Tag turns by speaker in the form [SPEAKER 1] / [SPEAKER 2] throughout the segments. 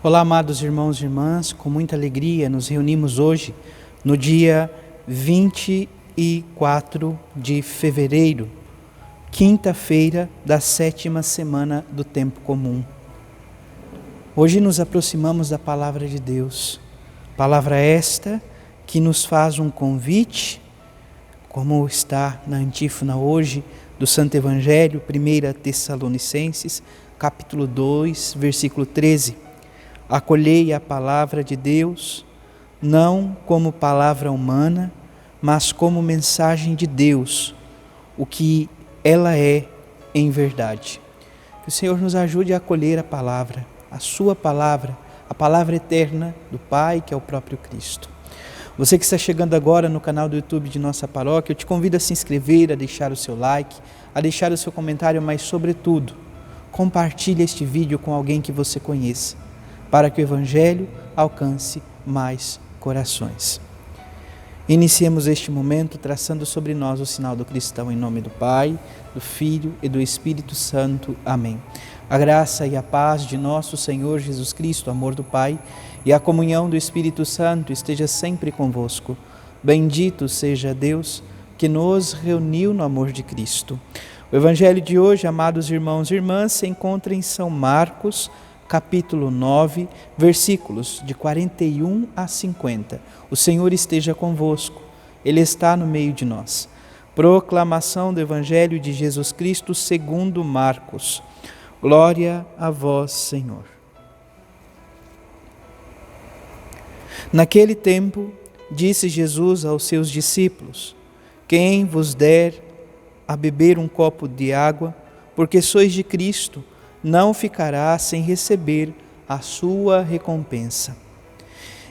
[SPEAKER 1] Olá, amados irmãos e irmãs, com muita alegria nos reunimos hoje, no dia 24 de fevereiro, quinta-feira da 7ª semana do tempo comum. Hoje nos aproximamos da palavra de Deus, palavra esta que nos faz um convite, como está na antífona hoje do Santo Evangelho, 1 Tessalonicenses, capítulo 2, versículo 13. Acolhei a palavra de Deus, não como palavra humana, mas como mensagem de Deus, o que ela é em verdade. Que o Senhor nos ajude a acolher a palavra, a sua palavra, a palavra eterna do Pai, que é o próprio Cristo. Você que está chegando agora no canal do YouTube de nossa paróquia, eu te convido a se inscrever, a deixar o seu like, a deixar o seu comentário, mas sobretudo, compartilhe este vídeo com alguém que você conheça, para que o Evangelho alcance mais corações. Iniciemos este momento traçando sobre nós o sinal do cristão, em nome do Pai, do Filho e do Espírito Santo. Amém. A graça e a paz de nosso Senhor Jesus Cristo, o amor do Pai e a comunhão do Espírito Santo esteja sempre convosco. Bendito seja Deus que nos reuniu no amor de Cristo. O Evangelho de hoje, amados irmãos e irmãs, se encontra em São Marcos, capítulo 9, versículos de 41 a 50. O Senhor esteja convosco, Ele está no meio de nós. Proclamação do Evangelho de Jesus Cristo segundo Marcos. Glória a vós, Senhor. Naquele tempo, disse Jesus aos seus discípulos: quem vos der a beber um copo de água, porque sois de Cristo, não ficará sem receber a sua recompensa.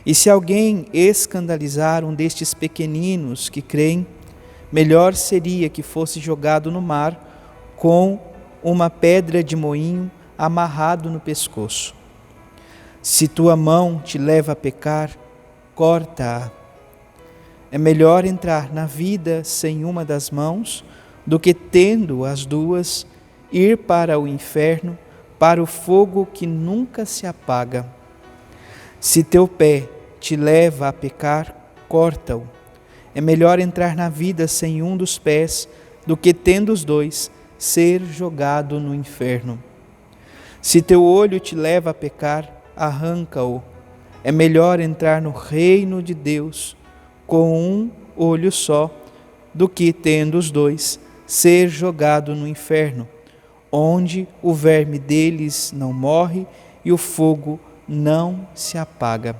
[SPEAKER 1] E se alguém escandalizar um destes pequeninos que creem, melhor seria que fosse jogado no mar com uma pedra de moinho amarrado no pescoço. Se tua mão te leva a pecar, corta-a. É melhor entrar na vida sem uma das mãos do que, tendo as duas, ir para o inferno, para o fogo que nunca se apaga. Se teu pé te leva a pecar, corta-o. É melhor entrar na vida sem um dos pés, do que, tendo os dois, ser jogado no inferno. Se teu olho te leva a pecar, arranca-o. É melhor entrar no reino de Deus com um olho só, do que, tendo os dois, ser jogado no inferno, onde o verme deles não morre e o fogo não se apaga.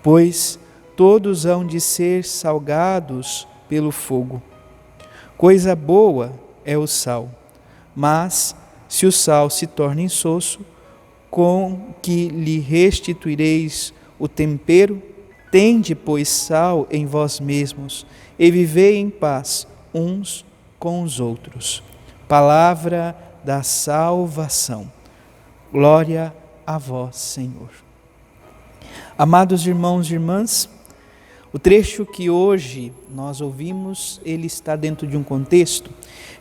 [SPEAKER 1] Pois todos hão de ser salgados pelo fogo. Coisa boa é o sal, mas se o sal se torna insosso, com que lhe restituireis o tempero? Tende, pois, sal em vós mesmos e vivei em paz uns com os outros. Palavra da salvação. Glória a vós, Senhor. Amados irmãos e irmãs, o trecho que hoje nós ouvimos, ele está dentro de um contexto,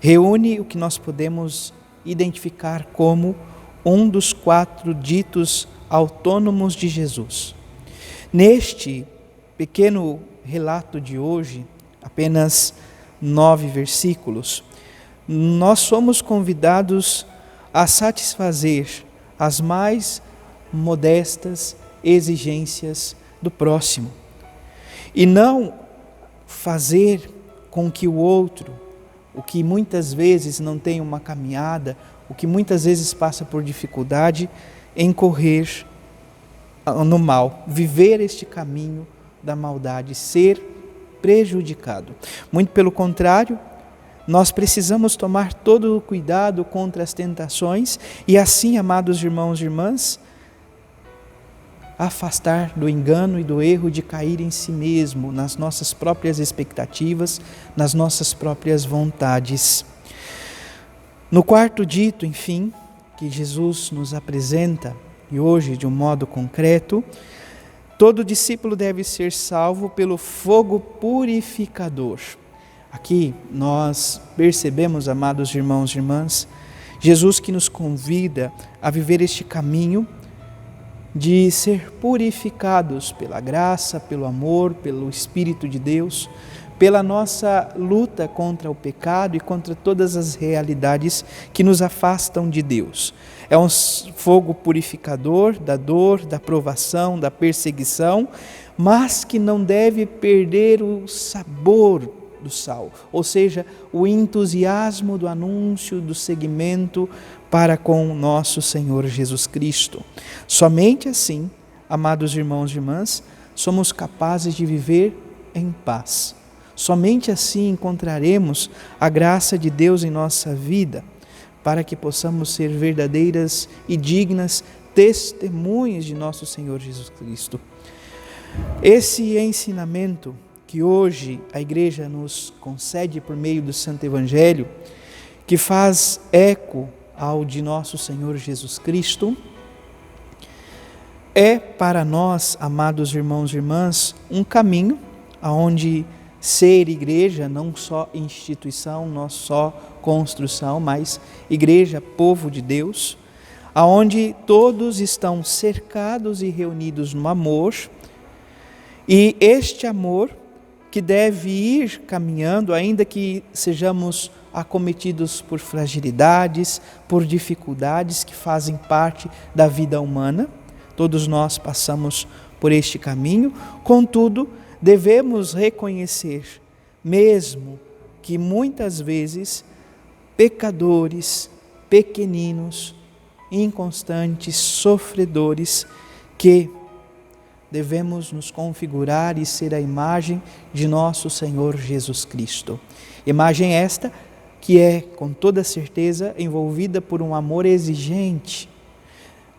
[SPEAKER 1] reúne o que nós podemos identificar como um dos 4 ditos autônomos de Jesus. Neste pequeno relato de hoje, apenas 9 versículos, nós somos convidados a satisfazer as mais modestas exigências do próximo e não fazer com que o outro, o que muitas vezes não tem uma caminhada, o que muitas vezes passa por dificuldade, incorrer no mal, viver este caminho da maldade, ser prejudicado. Muito pelo contrário, nós precisamos tomar todo o cuidado contra as tentações e assim, amados irmãos e irmãs, afastar do engano e do erro de cair em si mesmo, nas nossas próprias expectativas, nas nossas próprias vontades. No 4º dito, enfim, que Jesus nos apresenta, e hoje de um modo concreto, todo discípulo deve ser salvo pelo fogo purificador. Aqui nós percebemos, amados irmãos e irmãs, Jesus que nos convida a viver este caminho de ser purificados pela graça, pelo amor, pelo Espírito de Deus, pela nossa luta contra o pecado e contra todas as realidades que nos afastam de Deus. É um fogo purificador da dor, da provação, da perseguição, mas que não deve perder o sabor do sal, ou seja, o entusiasmo do anúncio, do seguimento para com o nosso Senhor Jesus Cristo. Somente assim, amados irmãos e irmãs, somos capazes de viver em paz. Somente assim encontraremos a graça de Deus em nossa vida, para que possamos ser verdadeiras e dignas testemunhas de nosso Senhor Jesus Cristo. Esse ensinamento que hoje a Igreja nos concede por meio do Santo Evangelho, que faz eco ao de nosso Senhor Jesus Cristo, é para nós, amados irmãos e irmãs, um caminho aonde ser igreja, não só instituição, não só construção, mas igreja, povo de Deus, aonde todos estão cercados e reunidos no amor, e este amor que deve ir caminhando, ainda que sejamos acometidos por fragilidades, por dificuldades que fazem parte da vida humana. Todos nós passamos por este caminho, contudo, devemos reconhecer, mesmo que muitas vezes pecadores, pequeninos, inconstantes, sofredores, que devemos nos configurar e ser a imagem de nosso Senhor Jesus Cristo. Imagem esta que é, com toda certeza, envolvida por um amor exigente.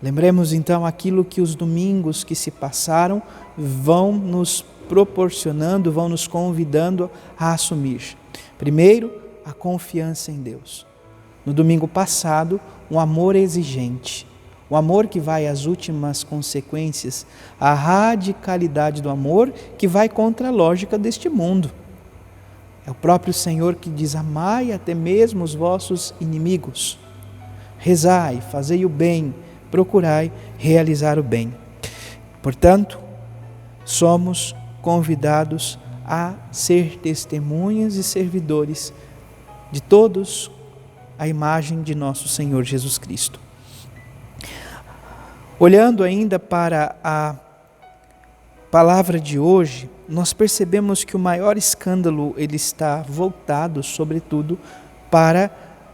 [SPEAKER 1] Lembremos então aquilo que os domingos que se passaram vão nos proporcionando, vão nos convidando a assumir. Primeiro, a confiança em Deus. No domingo passado, um amor exigente. O amor que vai às últimas consequências, a radicalidade do amor que vai contra a lógica deste mundo. É o próprio Senhor que diz: amai até mesmo os vossos inimigos. Rezai, fazei o bem, procurai realizar o bem. Portanto, somos convidados a ser testemunhas e servidores de todos a imagem de nosso Senhor Jesus Cristo. Olhando ainda para a palavra de hoje, nós percebemos que o maior escândalo ele está voltado, sobretudo, para,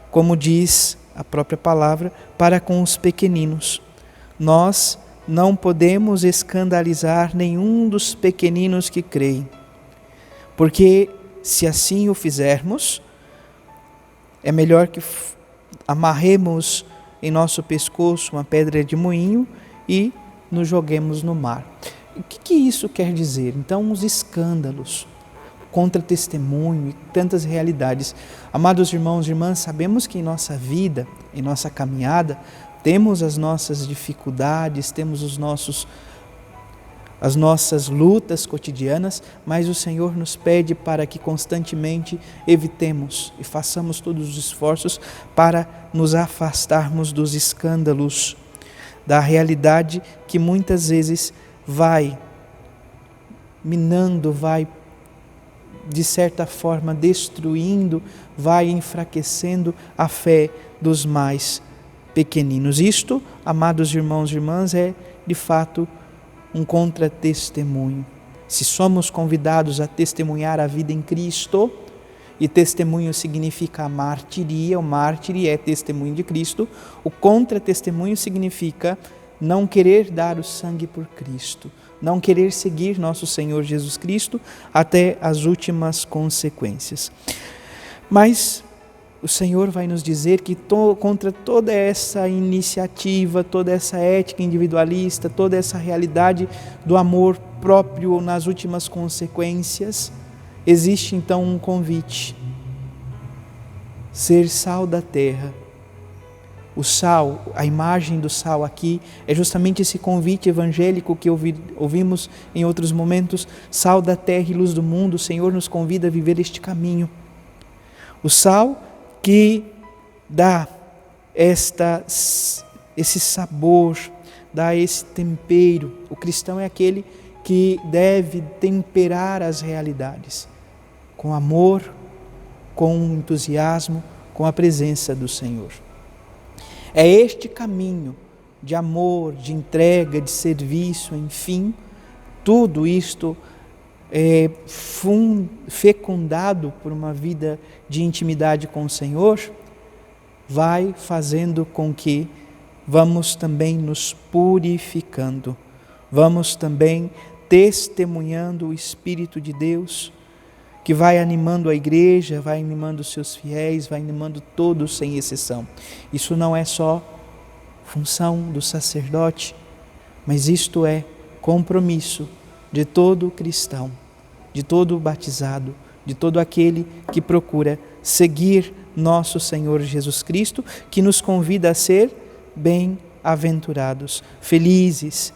[SPEAKER 1] como diz a própria palavra, para com os pequeninos. Nós não podemos escandalizar nenhum dos pequeninos que creem, porque se assim o fizermos, é melhor que amarremos em nosso pescoço uma pedra de moinho e nos joguemos no mar. O que isso quer dizer? Então, os escândalos, contra-testemunho e tantas realidades. Amados irmãos e irmãs, sabemos que em nossa vida, em nossa caminhada, temos as nossas dificuldades, temos as nossas lutas cotidianas, mas o Senhor nos pede para que constantemente evitemos e façamos todos os esforços para nos afastarmos dos escândalos, da realidade que muitas vezes vai minando, vai de certa forma destruindo, vai enfraquecendo a fé dos mais pequeninos. Isto, amados irmãos e irmãs, é de fato um contra-testemunho. Se somos convidados a testemunhar a vida em Cristo, e testemunho significa martiria, o mártir é testemunho de Cristo, o contra-testemunho significa não querer dar o sangue por Cristo, não querer seguir nosso Senhor Jesus Cristo até as últimas consequências. Mas o Senhor vai nos dizer que contra toda essa iniciativa, toda essa ética individualista, toda essa realidade do amor próprio nas últimas consequências, existe então um convite: ser sal da terra. O sal, a imagem do sal aqui, é justamente esse convite evangélico que ouvimos em outros momentos: sal da terra e luz do mundo. O Senhor nos convida a viver este caminho. O sal que dá esse sabor, dá esse tempero. O cristão é aquele que deve temperar as realidades com amor, com entusiasmo, com a presença do Senhor. É este caminho de amor, de entrega, de serviço, enfim, tudo isto é fecundado por uma vida de intimidade com o Senhor, vai fazendo com que vamos também nos purificando, vamos também testemunhando o Espírito de Deus, que vai animando a igreja, vai animando os seus fiéis, vai animando todos sem exceção. Isso não é só função do sacerdote, mas isto é compromisso de todo cristão, de todo batizado, de todo aquele que procura seguir nosso Senhor Jesus Cristo, que nos convida a ser bem-aventurados, felizes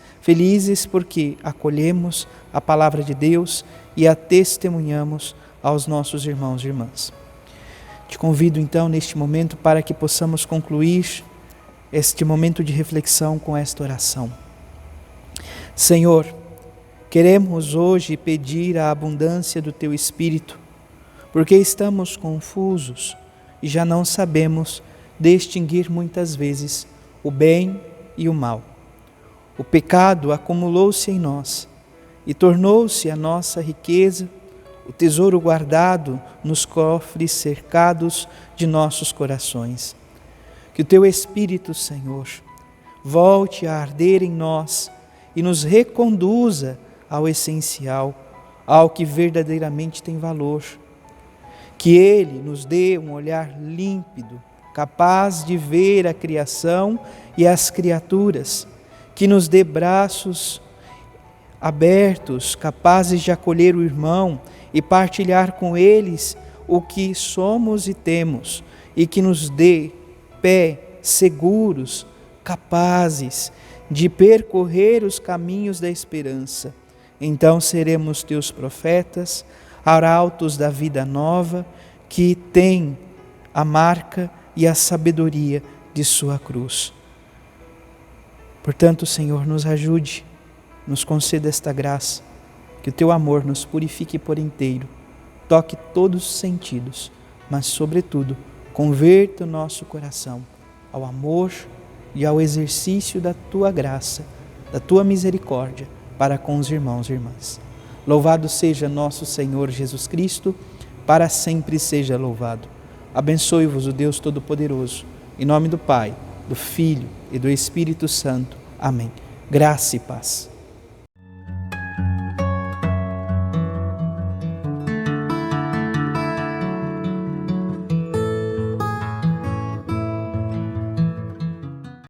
[SPEAKER 1] porque acolhemos a palavra de Deus e a testemunhamos aos nossos irmãos e irmãs. Te convido então neste momento para que possamos concluir este momento de reflexão com esta oração. Senhor, queremos hoje pedir a abundância do Teu Espírito, porque estamos confusos e já não sabemos distinguir muitas vezes o bem e o mal. O pecado acumulou-se em nós e tornou-se a nossa riqueza, o tesouro guardado nos cofres cercados de nossos corações. Que o Teu Espírito, Senhor, volte a arder em nós e nos reconduza ao essencial, ao que verdadeiramente tem valor. Que Ele nos dê um olhar límpido, capaz de ver a criação e as criaturas, que nos dê braços abertos, capazes de acolher o irmão e partilhar com eles o que somos e temos, e que nos dê pé seguros, capazes de percorrer os caminhos da esperança. Então seremos Teus profetas, arautos da vida nova, que tem a marca e a sabedoria de Sua cruz. Portanto, Senhor, nos ajude, nos conceda esta graça, que o Teu amor nos purifique por inteiro, toque todos os sentidos, mas, sobretudo, converta o nosso coração ao amor e ao exercício da Tua graça, da Tua misericórdia para com os irmãos e irmãs. Louvado seja nosso Senhor Jesus Cristo, para sempre seja louvado. Abençoe-vos o Deus Todo-Poderoso, em nome do Pai, do Filho e do Espírito Santo. Amém. Graça e paz.